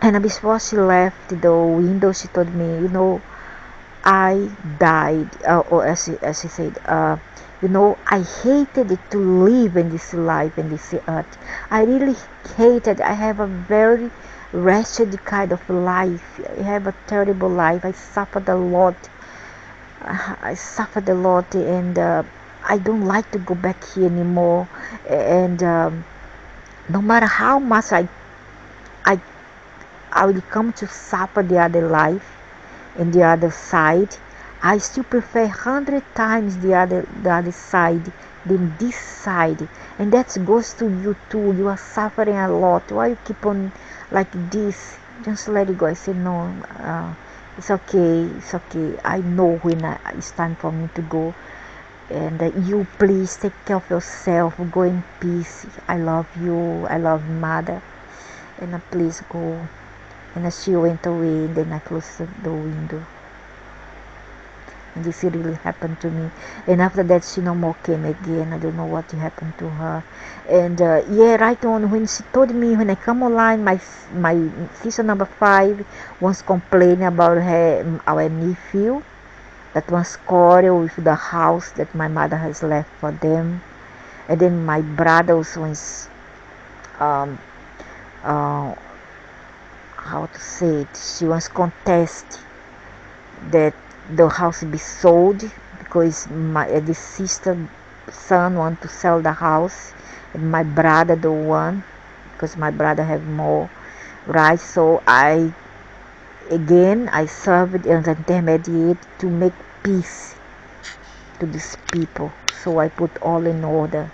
And before she left the window, she told me, I died, or as she said, I hated it to live in this life, in this earth. I really hated. I have a very wretched kind of life. I have a terrible life. I suffered a lot. And I don't like to go back here anymore. And no matter how much I will come to suffer the other life in the other side, I still prefer 100 times the other side than this side. And that goes to you too. You are suffering a lot. Why you keep on like this? Just let it go. I said, no, it's okay. It's okay. I know when it's time for me to go. And you please take care of yourself. Go in peace. I love you. I love mother. And please go. And she went away, and then I closed the window. And this really happened to me. And after that, she no more came again. I don't know what happened to her. And right on, when she told me, when I come online, my sister number 5 was complaining about our nephew that was quarrel with the house that my mother has left for them. And then my brother was um, uh, how to say it, she was contest that the house be sold, because this sister son want to sell the house, and my brother the one, because my brother have more rights. So I served as an intermediate to make peace to these people. So I put all in order.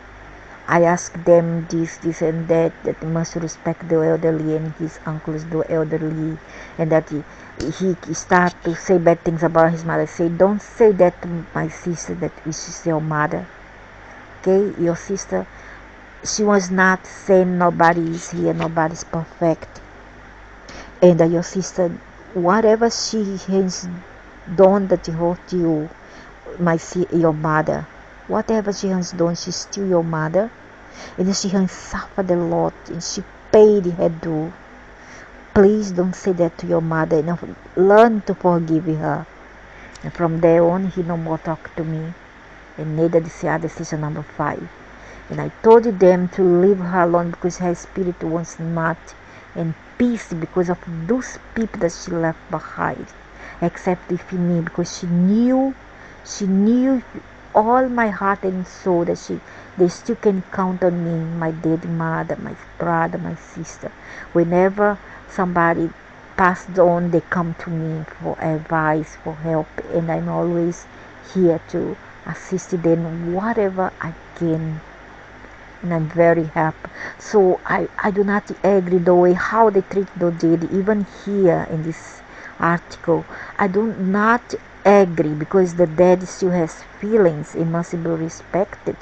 I asked them this and that must respect the elderly, and his uncles the elderly, and that he start to say bad things about his mother. Say, don't say that to my sister, that she's your mother. Okay, your sister, she was not saying nobody is here, nobody's perfect. And your sister, whatever she has done that hurt you, your mother, whatever she has done, she's still your mother. And she has suffered a lot, and she paid her due. Please don't say that to your mother, and learn to forgive her. And from there on, he no more talked to me, and neither did the other sister number 5. And I told them to leave her alone, because her spirit was not in peace because of those people that she left behind, except with me, because she knew all my heart and soul that they still can count on me, my dead mother, my brother, my sister. Whenever somebody passed on, they come to me for advice, for help, and I'm always here to assist them whatever I can, and I'm very happy. So I do not agree the way how they treat the dead. Even here in this article, I do not agree, because the dead still has feelings. It must be respected.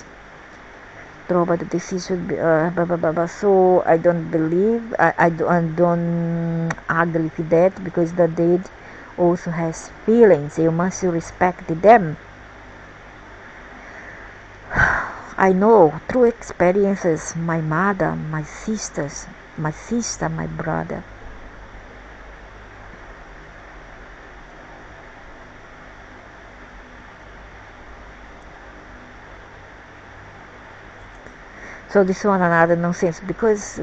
Trova the decision blah, blah, blah, blah. So I don't believe, I don't agree with that, because the dead also has feelings. You must respect them. I know through experiences, my mother, my sisters, my sister, my brother. So this one another nonsense, because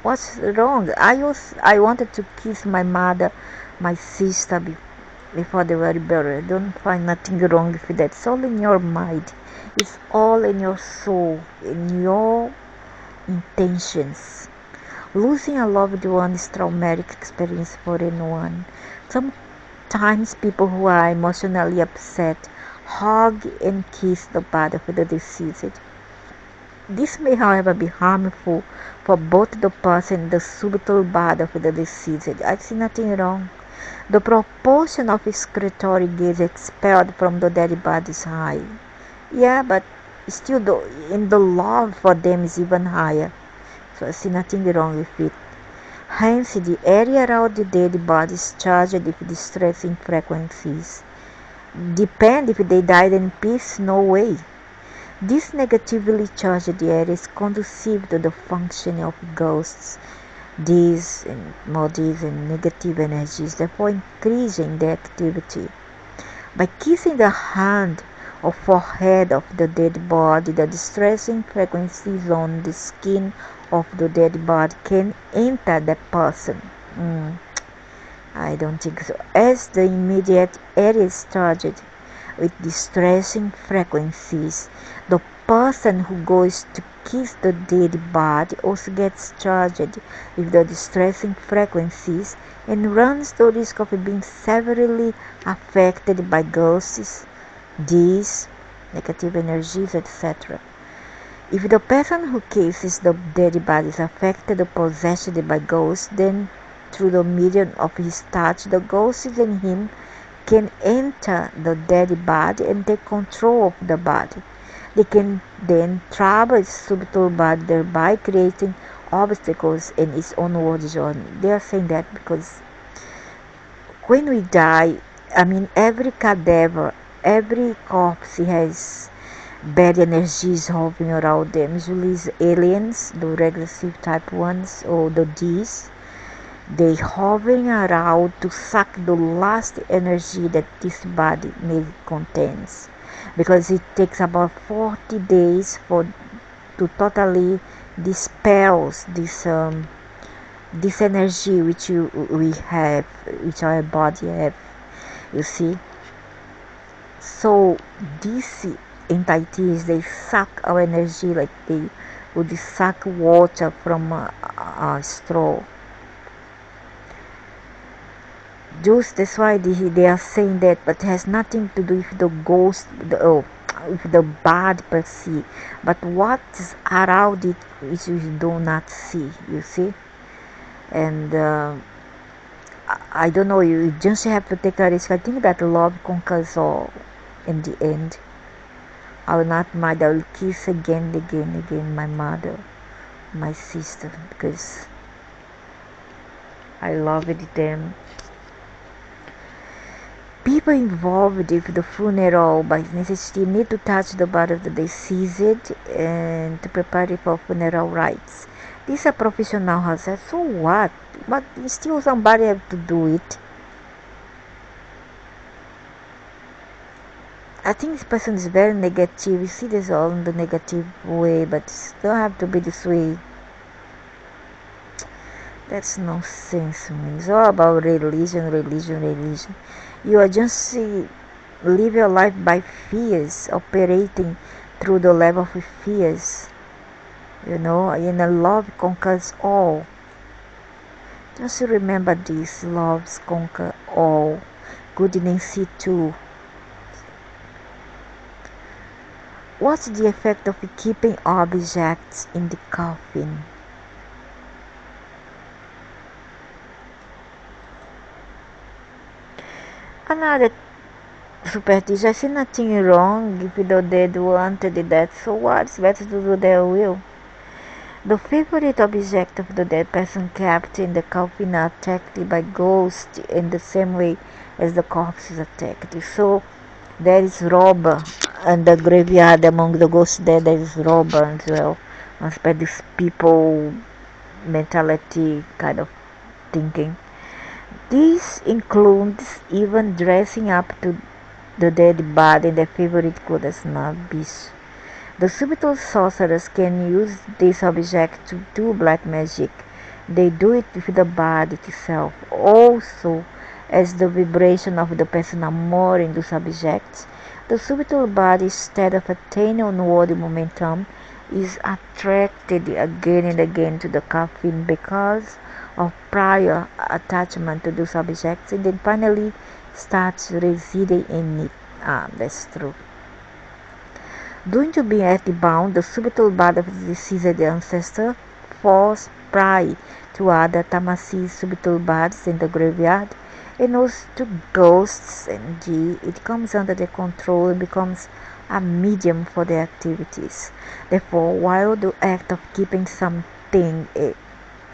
what's wrong? I wanted to kiss my mother, my sister before they were buried. I don't find nothing wrong with that. It's all in your mind. It's all in your soul, in your intentions. Losing a loved one is traumatic experience for anyone. Sometimes people who are emotionally upset hug and kiss the body of the deceased. This may, however, be harmful for both the person and the subtle body of the deceased. I see nothing wrong. The proportion of excretory gas expelled from the dead body is high. Yeah, but still, in the love for them is even higher. So I see nothing wrong with it. Hence, the area around the dead body is charged with distressing frequencies. Depend if they died in peace, no way. This negatively charged area is conducive to the functioning of ghosts, these and bodies and negative energies, therefore increasing their activity. By kissing the hand or forehead of the dead body, the distressing frequencies on the skin of the dead body can enter the person. I don't think so. As the immediate area is charged with distressing frequencies, the person who goes to kiss the dead body also gets charged with the distressing frequencies and runs the risk of being severely affected by ghosts, these negative energies, etc. If the person who kisses the dead body is affected or possessed by ghosts, then through the medium of his touch, the ghosts in him can enter the dead body and take control of the body. They can then trouble its subtle body, thereby creating obstacles in its onward journey. They are saying that because when we die, every cadaver, every corpse has bad energies hovering around them. Usually it's aliens, the regressive type ones, or the Ds. They hovering around to suck the last energy that this body may contains, because it takes about 40 days to totally dispels this energy which we have, which our body have. You see, so these entities, they suck our energy like they would suck water from a straw. Just that's why they are saying that, but it has nothing to do with the ghost, with the bad per se, but what's around it which we do not see. You see, and I don't know. You just have to take a risk. I think that love conquers all. In the end, I will not mind. I will kiss again, again, again my mother, my sister, because I loved them. People involved with the funeral by necessity need to touch the body of the deceased and to prepare it for funeral rites. This a professional has said, so what? But still somebody have to do it. I think this person is very negative. You see this all in the negative way, but it don't have to be this way. That's nonsense, man. It's all about religion. You are just live your life by fears, operating through the level of fears. And love conquers all. Just remember this: loves conquer all. Goodness too. What's the effect of keeping objects in the coffin? Another superstition. I see nothing wrong if the dead wanted that, so what's better to do their will? The favorite object of the dead person kept in the coffin are attacked by ghosts in the same way as the corpse is attacked. So there is robber and the graveyard. Among the ghosts there is robber as well. Must be this people mentality kind of thinking. This includes even dressing up to the dead body in their favorite clothes, not beasts. The subtle sorcerers can use this object to do black magic. They do it with the body itself. Also, as the vibration of the person are more in those objects, the subtle body, instead of attaining onward momentum, is attracted again and again to the coffin because of prior attachment to those objects, and then finally starts residing in it. That's true. Due to being earth-bound, the subtle body of the deceased ancestor falls prey to other Tamasi subtle bodies in the graveyard, and also to ghosts, and it comes under their control and becomes a medium for their activities. Therefore, while the act of keeping something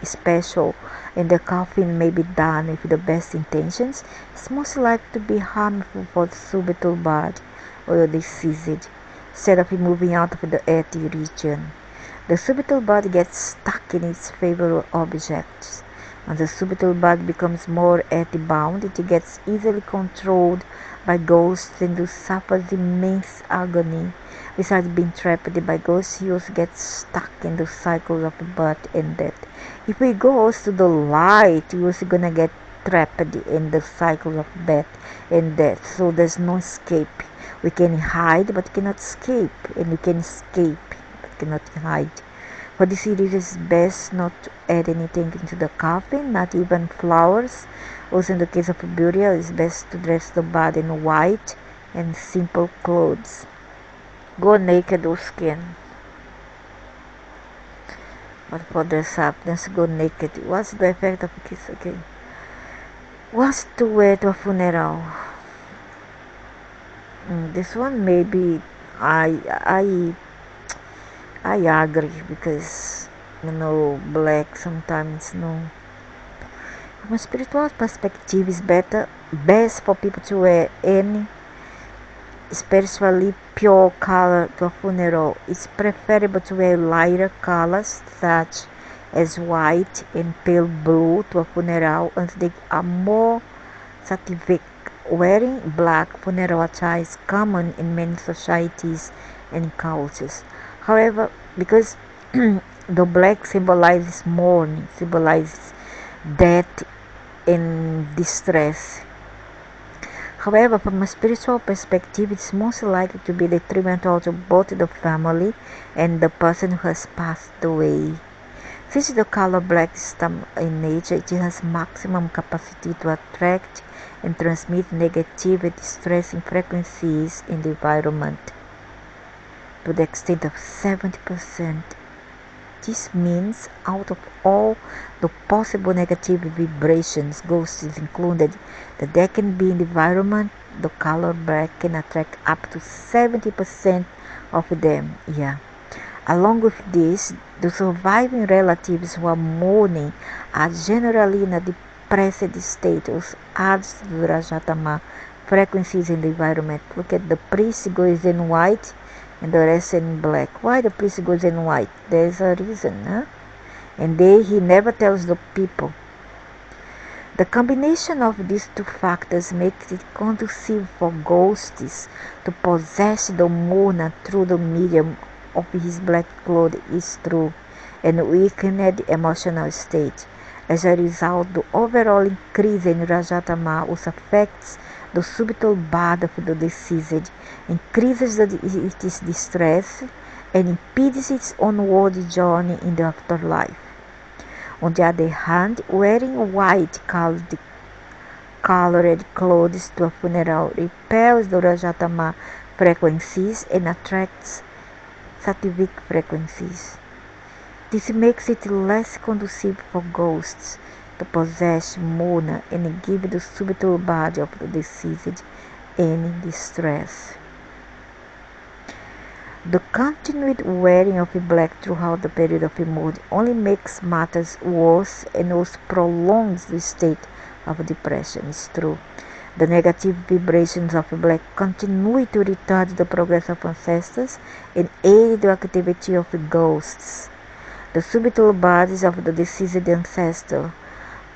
special in the coffin may be done with the best intentions, it's most likely to be harmful for the subtle body or the deceased. Instead of moving out of the earthy region, the subtle body gets stuck in its favorite objects. When the subtle body becomes more earthy bound, it gets easily controlled by ghosts and thus suffers immense agony. Besides being trapped by ghosts, he also gets stuck in the cycle of birth and death. If we go to the light, we're also gonna get trapped in the cycle of birth and death. So there's no escape. We can hide but cannot escape, and we can escape but cannot hide. For this reason, it is best not to add anything into the coffin, not even flowers. Also, in the case of burial, it is best to dress the body in white and simple clothes. Go naked or skin. But for dress up, let's go naked. What's the effect of a kiss? Okay. What's to wear to a funeral? This one maybe I agree, because black sometimes from a spiritual perspective is best for people to wear any spiritually pure color to a funeral. It's preferable to wear lighter colors such as white and pale blue to a funeral, and they are more satisfying. Wearing black funeral attire is common in many societies and cultures. However, because the black symbolizes mourning, symbolizes death and distress. However, from a spiritual perspective, it's most likely to be detrimental to both the family and the person who has passed away. Since the color black is in nature, it has maximum capacity to attract and transmit negative and distressing frequencies in the environment to the extent of 70%. This means out of all the possible negative vibrations, ghosts is included, that there can be in the environment, the color black can attract up to 70% of them. Along with this, the surviving relatives who are mourning are generally in a depressed state, which adds to the Rajatama frequencies in the environment. Look at the priest goes in white and the rest in black. Why the priest goes in white? There's a reason, huh? And he never tells the people. The combination of these two factors makes it conducive for ghosts to possess the mourner through the medium of his black cloth is true, and weakened emotional state. As a result, the overall increase in Rajatama, which affects the subtle body of the deceased increases its distress and impedes its onward journey in the afterlife. On the other hand, wearing white colored clothes to a funeral repels the Rajatama frequencies and attracts sattvic frequencies. This makes it less conducive for ghosts to possess Mona and give the subtle body of the deceased any distress. The continued wearing of black throughout the period of mourning only makes matters worse and also prolongs the state of depression. It's true. The negative vibrations of black continue to retard the progress of ancestors and aid the activity of ghosts. The subtle bodies of the deceased ancestor,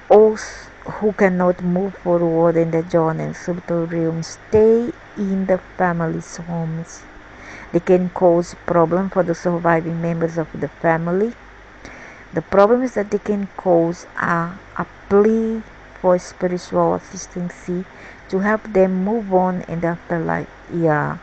those who cannot move forward in the journey and subtle realms, stay in the family's homes. They can cause problems for the surviving members of the family. The problems that they can cause are a plea for spiritual assistance to help them move on in the afterlife. Yeah.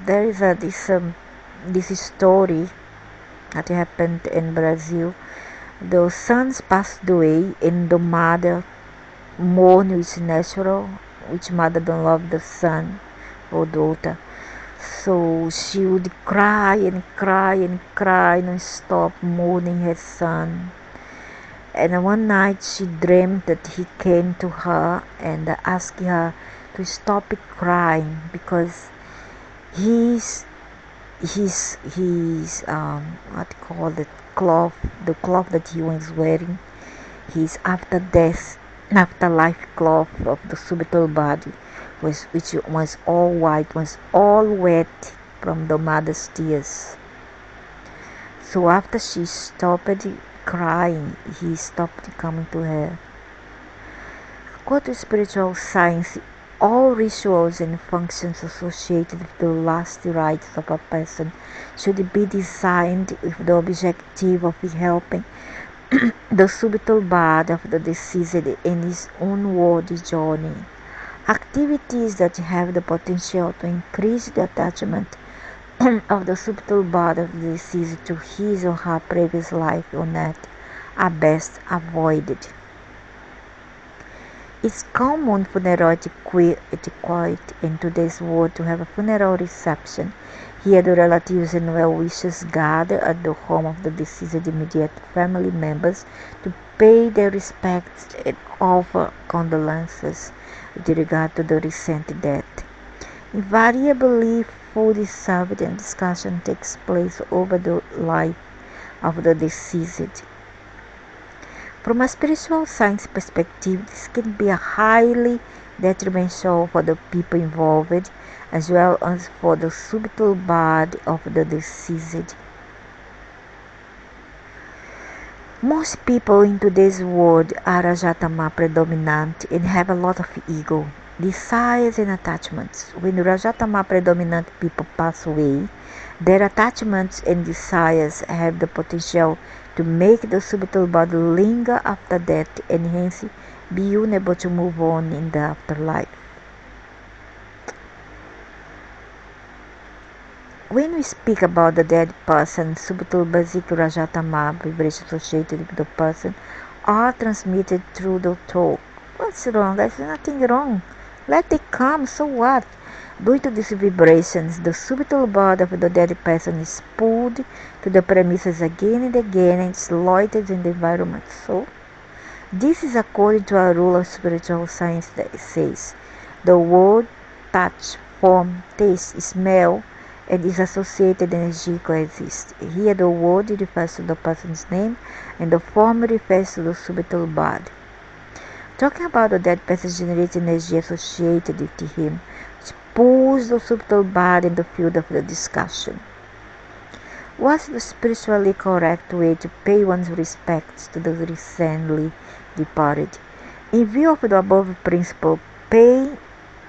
There is this story that happened in Brazil. The sons passed away and the mother mourned, which is natural, which mother don't love the son or daughter. So she would cry and cry and cry non-stop, mourning her son. And one night she dreamed that he came to her and asked her to stop crying because his what you call it, the cloth that he was wearing, his afterlife cloth of the subtle body, which was all white, was all wet from the mother's tears. So after she stopped crying, he stopped coming to her. According to spiritual science, all rituals and functions associated with the last rites of a person should be designed with the objective of helping the subtle body of the deceased in his onward journey. Activities that have the potential to increase the attachment of the subtle body of the deceased to his or her previous life on earth are best avoided. It's common funeral etiquette in today's world to have a funeral reception. Here the relatives and well-wishers gather at the home of the deceased immediate family members to pay their respects and offer condolences with regard to the recent death. Invariably, food is served and discussion takes place over the life of the deceased. From a spiritual science perspective, this can be a highly detrimental for the people involved as well as for the subtle body of the deceased. Most people in today's world are Rajatama predominant and have a lot of ego, desires and attachments. When Rajatama predominant people pass away, their attachments and desires have the potential to make the subtle body linger after death and hence be unable to move on in the afterlife. When we speak about the dead person, subtle basic Rajatama vibrations associated with the person are transmitted through the talk. What's wrong? There's nothing wrong. Let it come, so what? Due to these vibrations, the subtle body of the dead person is pulled to the premises again and again and is loitered in the environment. So, this is according to a rule of spiritual science that says the word touch, form, taste, smell, and its associated energy coexist. Here the word refers to the person's name and the form refers to the subtle body. Talking about the dead person generates energy associated with him, which pulls the subtle body in the field of the discussion. What's the spiritually correct way to pay one's respects to the recently departed? In view of the above principle, paying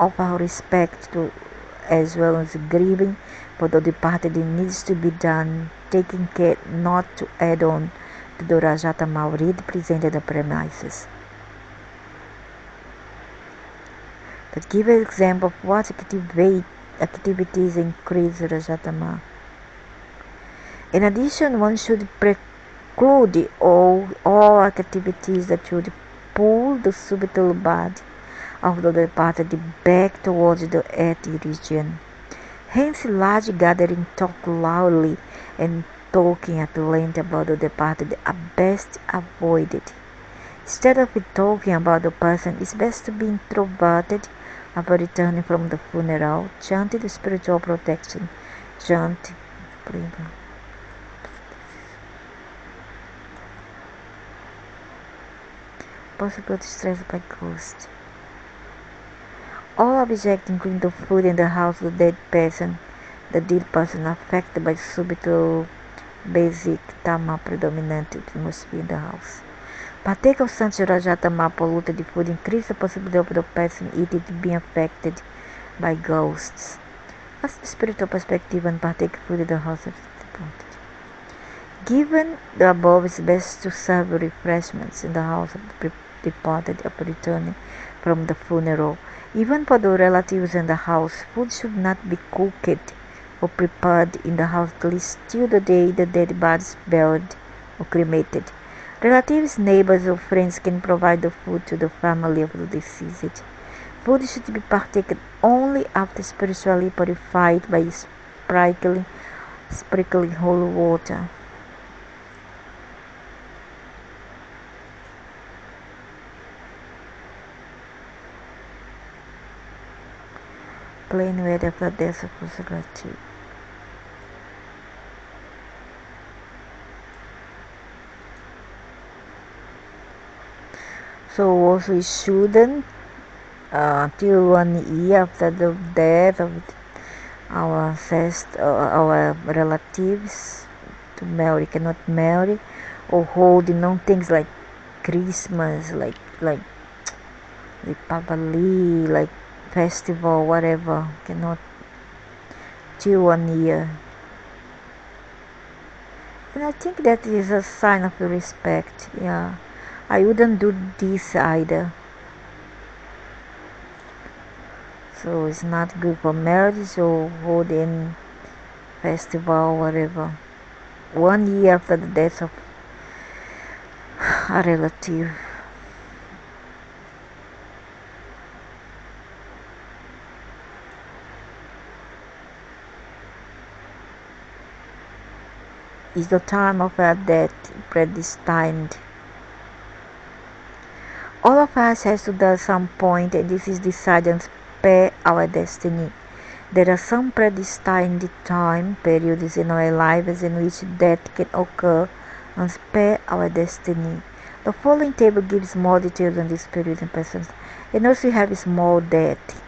of our respect to as well as grieving for the departed needs to be done, taking care not to add on to the Rajata Mauridi presented the premises. But give an example of what activities increase Rajatama. In addition, one should preclude all activities that should pull the subtle body of the departed back towards the earth region. Hence, large gatherings talk loudly and talking at length about the departed are best avoided. Instead of talking about the person, it's best to be introverted upon returning from the funeral, chanting the spiritual protection, possible distress by ghost. All objects, including the food in the house of the dead person affected by subtle basic Tama predominant, it must be in the house. Partake of Sancharaja Tama polluted food increase the possibility of the person eating being affected by ghosts. As the spiritual perspective and partake food in the house of the departed. Given the above, it's best to serve refreshments in the house of the departed upon returning from the funeral. Even for the relatives in the house, food should not be cooked or prepared in the house at least till the day the dead body is buried or cremated. Relatives, neighbors, or friends can provide the food to the family of the deceased. Food should be partaken only after spiritually purified by sprinkling holy water. Plain weather for death of possibility. So also we shouldn't till 1 year after the death of our relatives to marry, cannot marry or holding on things like Christmas, like Papali, like festival, whatever, cannot till 1 year. And I think that is a sign of respect. Yeah, I wouldn't do this either. So it's not good for marriage or holding festival, whatever. 1 year after the death of a relative. Is the time of our death predestined? All of us has to do some point, and this is decided per our destiny. There are some predestined time periods in our lives in which death can occur and spare our destiny. The following table gives more details on this period in persons. And also you have small death.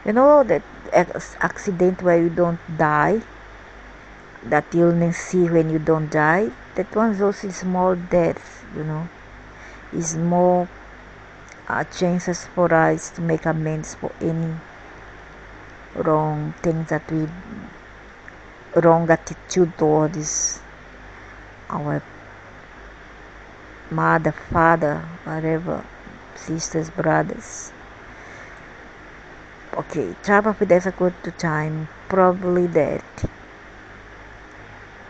You know that accident where you don't die, that illness when you don't die, that one's also small death, is more chances for us to make amends for any wrong things that we wrong attitude towards our mother, father, whatever, sisters, brothers. Okay, type of death according to time, probably death.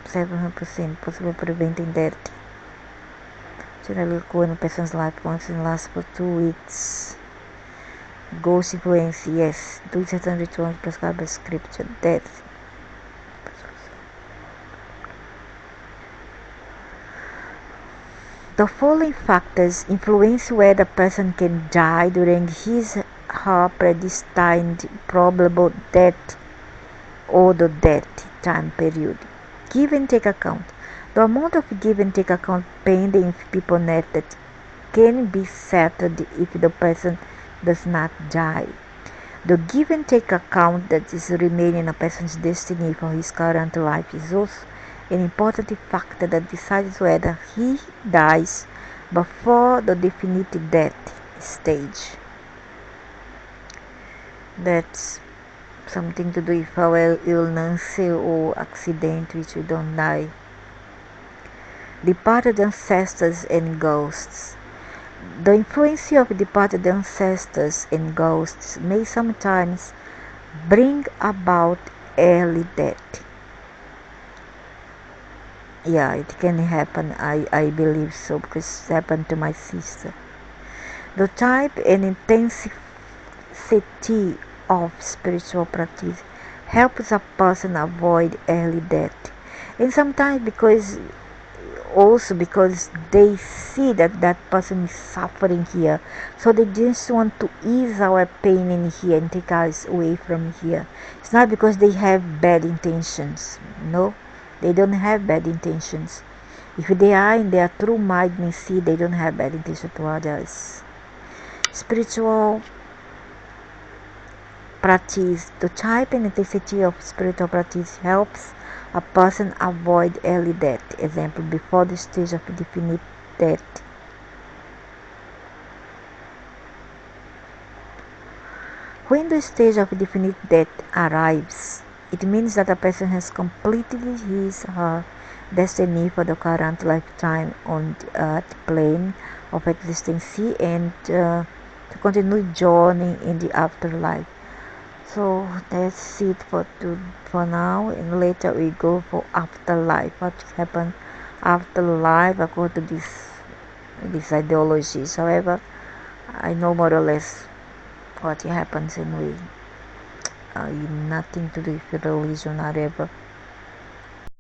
700% possible preventing death. Generally occur in a person's life once and lasts for 2 weeks. Ghost influence, yes. Do certain rituals prescribed by scripture. Death. The following factors influence whether a person can die during her predestined probable death or the death time period. Give and take account. The amount of give and take account pending if people net that can be settled if the person does not die. The give and take account that is remaining a person's destiny for his current life is also an important factor that decides whether he dies before the definitive death stage. That's something to do with our illness or accident which we don't die. Departed ancestors and ghosts. The influence of departed ancestors and ghosts may sometimes bring about early death. Yeah, it can happen. I believe so because it happened to my sister. The type and intensity of spiritual practice helps a person avoid early death. And sometimes because they see that that person is suffering here, so they just want to ease our pain in here and take us away from here. It's not because they have bad intentions. No, they don't have bad intentions. If they are in their true mind and see, they don't have bad intention toward us. Spiritual practice. The type and intensity of spiritual practice helps a person avoid early death. Example, before the stage of definite death. When the stage of definite death arrives, it means that a person has completed his or her destiny for the current lifetime on the earth plane of existence and to continue journey in the afterlife. So that's it for now, and later we go for afterlife. What happened after life according to these ideologies. However, I know more or less what happens anyway. Nothing to do with religion or whatever.